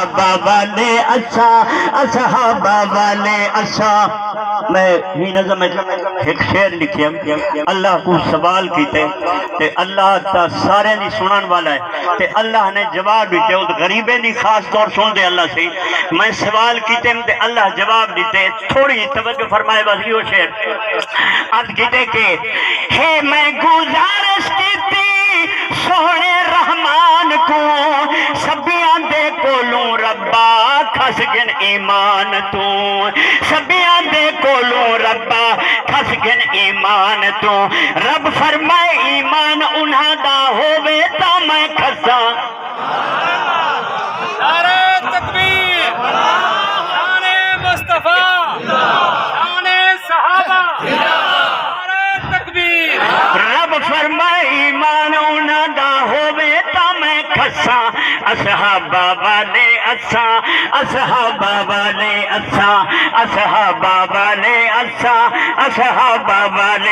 اصحابہ والے اچھا، اصحابہ والے اچھا۔ میں ہی نظم ایک شعر لکھیا اللہ کو سوال کیتے تے اللہ تا سارے دی سنن والا ہے تے اللہ نے جواب دیتے اس غریبے دی خاص طور سن دے اللہ سے میں سوال کیتے تے اللہ جواب دیتے تھوڑی توجہ فرمائے بس یہ شعر عرض کیتے کہ ہے میں گزارش کیتی سونے رحمان کو سبیاں دے کولوں ربا کھس گن ایمان تو سبیاں دے کولوں ربا کھس گن ایمان تو رب فرمائے ایمان انہاں دا ہووے تا میں کھساں نعرہ تکبیر شان مصطفیٰ شان صحابہ نعرہ تکبیر رب فرمائے ایمان انہاں دا ہووے تا میں کھساں اصحابہ والے اچھا، اصحابہ والے اچھا، اصحابہ والے اچھا، اصحابہ والے